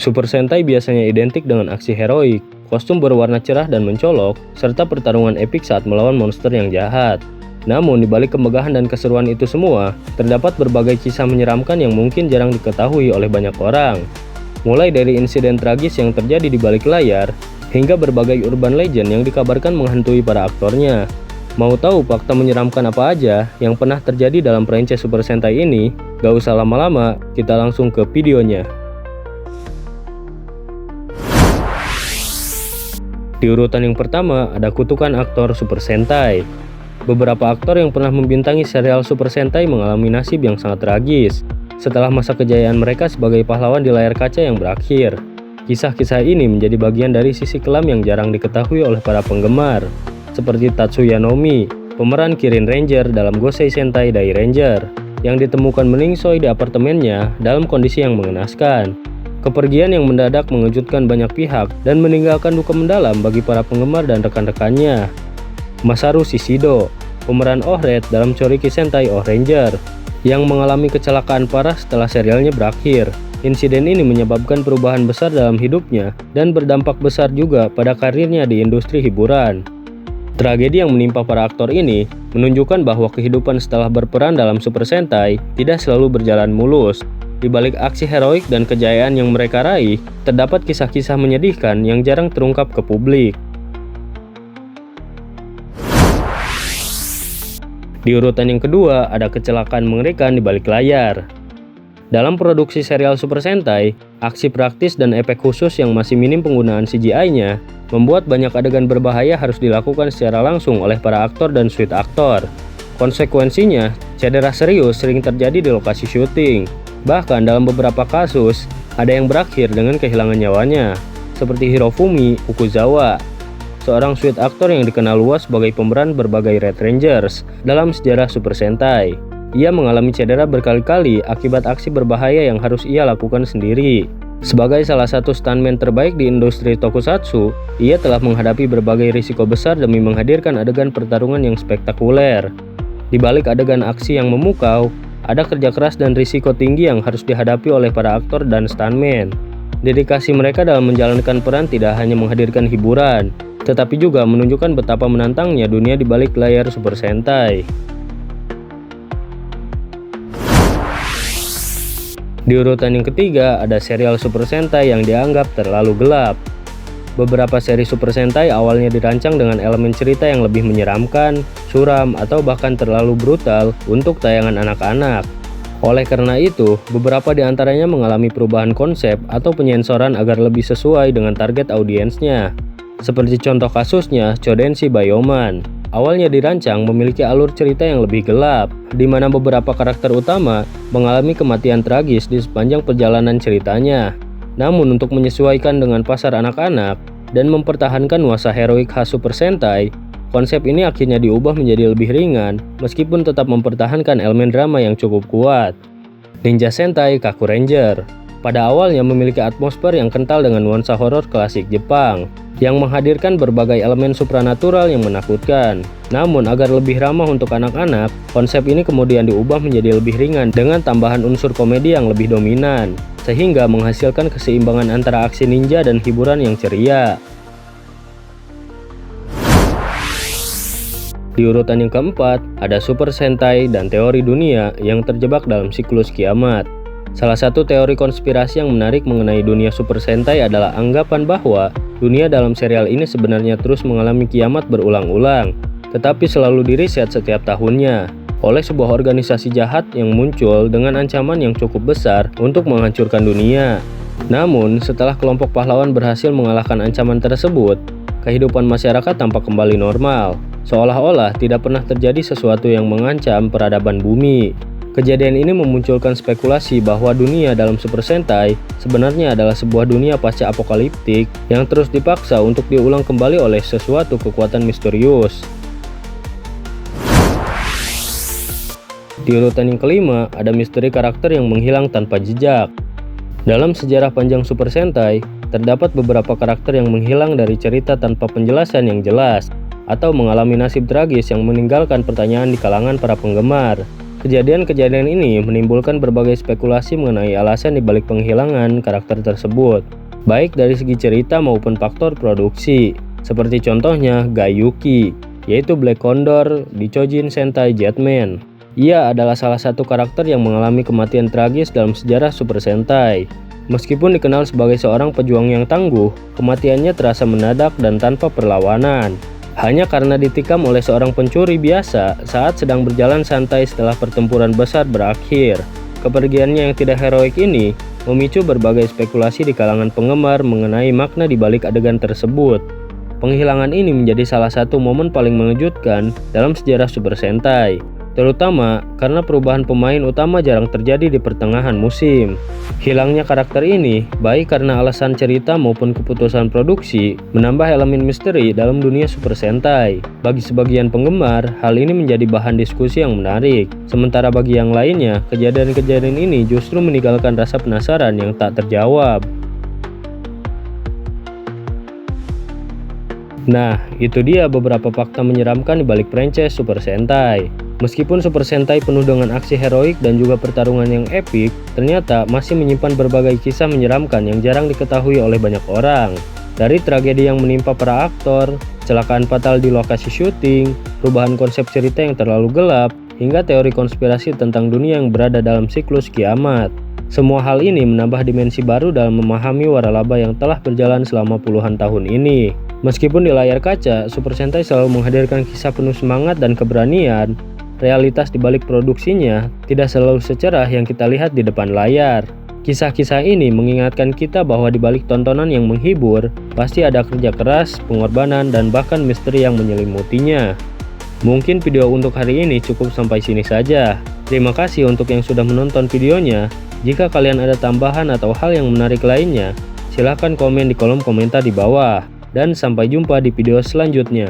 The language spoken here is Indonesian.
Super Sentai biasanya identik dengan aksi heroik, kostum berwarna cerah dan mencolok, serta pertarungan epik saat melawan monster yang jahat. Namun, di balik kemegahan dan keseruan itu semua, terdapat berbagai kisah menyeramkan yang mungkin jarang diketahui oleh banyak orang. Mulai dari insiden tragis yang terjadi di balik layar, hingga berbagai urban legend yang dikabarkan menghantui para aktornya. Mau tahu fakta menyeramkan apa aja yang pernah terjadi dalam franchise Super Sentai ini? Gak usah lama-lama, kita langsung ke videonya. Di urutan yang pertama, ada kutukan aktor Super Sentai. Beberapa aktor yang pernah membintangi serial Super Sentai mengalami nasib yang sangat tragis setelah masa kejayaan mereka sebagai pahlawan di layar kaca yang berakhir. Kisah-kisah ini menjadi bagian dari sisi kelam yang jarang diketahui oleh para penggemar, seperti Tatsuya Nomi, pemeran Kirin Ranger dalam Gosei Sentai Dai Ranger, yang ditemukan meningsoi di apartemennya dalam kondisi yang mengenaskan. Kepergian yang mendadak mengejutkan banyak pihak dan meninggalkan duka mendalam bagi para penggemar dan rekan-rekannya. Masaru Shishido, pemeran Oh-Red dalam Choriki Sentai Oh-Ranger, yang mengalami kecelakaan parah setelah serialnya berakhir. Insiden ini menyebabkan perubahan besar dalam hidupnya dan berdampak besar juga pada karirnya di industri hiburan. Tragedi yang menimpa para aktor ini menunjukkan bahwa kehidupan setelah berperan dalam Super Sentai tidak selalu berjalan mulus. Di balik aksi heroik dan kejayaan yang mereka raih, terdapat kisah-kisah menyedihkan yang jarang terungkap ke publik. Di urutan yang kedua, ada kecelakaan mengerikan di balik layar. Dalam produksi serial Super Sentai, aksi praktis dan efek khusus yang masih minim penggunaan CGI-nya membuat banyak adegan berbahaya harus dilakukan secara langsung oleh para aktor dan suite aktor. Konsekuensinya, cedera serius sering terjadi di lokasi syuting. Bahkan dalam beberapa kasus, ada yang berakhir dengan kehilangan nyawanya, seperti Hirofumi Okuzawa, seorang suite aktor yang dikenal luas sebagai pemeran berbagai Red Rangers dalam sejarah Super Sentai. Ia mengalami cedera berkali-kali akibat aksi berbahaya yang harus ia lakukan sendiri. Sebagai salah satu stuntman terbaik di industri tokusatsu, ia telah menghadapi berbagai risiko besar demi menghadirkan adegan pertarungan yang spektakuler. Di balik adegan aksi yang memukau, ada kerja keras dan risiko tinggi yang harus dihadapi oleh para aktor dan stuntman. Dedikasi mereka dalam menjalankan peran tidak hanya menghadirkan hiburan, tetapi juga menunjukkan betapa menantangnya dunia di balik layar Super Sentai. Di urutan yang ketiga, ada serial Super Sentai yang dianggap terlalu gelap. Beberapa seri Super Sentai awalnya dirancang dengan elemen cerita yang lebih menyeramkan, suram, atau bahkan terlalu brutal untuk tayangan anak-anak. Oleh karena itu, beberapa di antaranya mengalami perubahan konsep atau penyensoran agar lebih sesuai dengan target audiensnya. Seperti contoh kasusnya, Chodenshi Bioman. Awalnya dirancang memiliki alur cerita yang lebih gelap, di mana beberapa karakter utama mengalami kematian tragis di sepanjang perjalanan ceritanya. Namun untuk menyesuaikan dengan pasar anak-anak dan mempertahankan nuansa heroik khas Super Sentai, konsep ini akhirnya diubah menjadi lebih ringan meskipun tetap mempertahankan elemen drama yang cukup kuat. Ninja Sentai Kaku Ranger pada awalnya memiliki atmosfer yang kental dengan nuansa horor klasik Jepang yang menghadirkan berbagai elemen supranatural yang menakutkan. Namun agar lebih ramah untuk anak-anak, konsep ini kemudian diubah menjadi lebih ringan dengan tambahan unsur komedi yang lebih dominan, sehingga menghasilkan keseimbangan antara aksi ninja dan hiburan yang ceria. Di urutan yang keempat, ada Super Sentai dan teori dunia yang terjebak dalam siklus kiamat. Salah satu teori konspirasi yang menarik mengenai dunia Super Sentai adalah anggapan bahwa dunia dalam serial ini sebenarnya terus mengalami kiamat berulang-ulang, tetapi selalu diriset setiap tahunnya oleh sebuah organisasi jahat yang muncul dengan ancaman yang cukup besar untuk menghancurkan dunia. Namun, setelah kelompok pahlawan berhasil mengalahkan ancaman tersebut, kehidupan masyarakat tampak kembali normal, seolah-olah tidak pernah terjadi sesuatu yang mengancam peradaban bumi. Kejadian ini memunculkan spekulasi bahwa dunia dalam Super Sentai sebenarnya adalah sebuah dunia pasca apokaliptik yang terus dipaksa untuk diulang kembali oleh sesuatu kekuatan misterius. Di urutan yang kelima, ada misteri karakter yang menghilang tanpa jejak. Dalam sejarah panjang Super Sentai, terdapat beberapa karakter yang menghilang dari cerita tanpa penjelasan yang jelas, atau mengalami nasib tragis yang meninggalkan pertanyaan di kalangan para penggemar. Kejadian-kejadian ini menimbulkan berbagai spekulasi mengenai alasan dibalik penghilangan karakter tersebut, baik dari segi cerita maupun faktor produksi, seperti contohnya Gaiyuki, yaitu Black Condor di Chojin Sentai Jetman. Ia adalah salah satu karakter yang mengalami kematian tragis dalam sejarah Super Sentai. Meskipun dikenal sebagai seorang pejuang yang tangguh, kematiannya terasa mendadak dan tanpa perlawanan. Hanya karena ditikam oleh seorang pencuri biasa saat sedang berjalan santai setelah pertempuran besar berakhir. Kepergiannya yang tidak heroik ini memicu berbagai spekulasi di kalangan penggemar mengenai makna di balik adegan tersebut. Penghilangan ini menjadi salah satu momen paling mengejutkan dalam sejarah Super Sentai, terutama karena perubahan pemain utama jarang terjadi di pertengahan musim. Hilangnya karakter ini, baik karena alasan cerita maupun keputusan produksi, menambah elemen misteri dalam dunia Super Sentai. Bagi sebagian penggemar, hal ini menjadi bahan diskusi yang menarik. Sementara bagi yang lainnya, kejadian-kejadian ini justru meninggalkan rasa penasaran yang tak terjawab. Nah, itu dia beberapa fakta menyeramkan di balik franchise Super Sentai. Meskipun Super Sentai penuh dengan aksi heroik dan juga pertarungan yang epik, ternyata masih menyimpan berbagai kisah menyeramkan yang jarang diketahui oleh banyak orang. Dari tragedi yang menimpa para aktor, kecelakaan fatal di lokasi syuting, perubahan konsep cerita yang terlalu gelap, hingga teori konspirasi tentang dunia yang berada dalam siklus kiamat. Semua hal ini menambah dimensi baru dalam memahami waralaba yang telah berjalan selama puluhan tahun ini. Meskipun di layar kaca, Super Sentai selalu menghadirkan kisah penuh semangat dan keberanian, realitas di balik produksinya tidak selalu secerah yang kita lihat di depan layar. Kisah-kisah ini mengingatkan kita bahwa di balik tontonan yang menghibur, pasti ada kerja keras, pengorbanan, dan bahkan misteri yang menyelimutinya. Mungkin video untuk hari ini cukup sampai sini saja. Terima kasih untuk yang sudah menonton videonya. Jika kalian ada tambahan atau hal yang menarik lainnya, silahkan komen di kolom komentar di bawah. Dan sampai jumpa di video selanjutnya.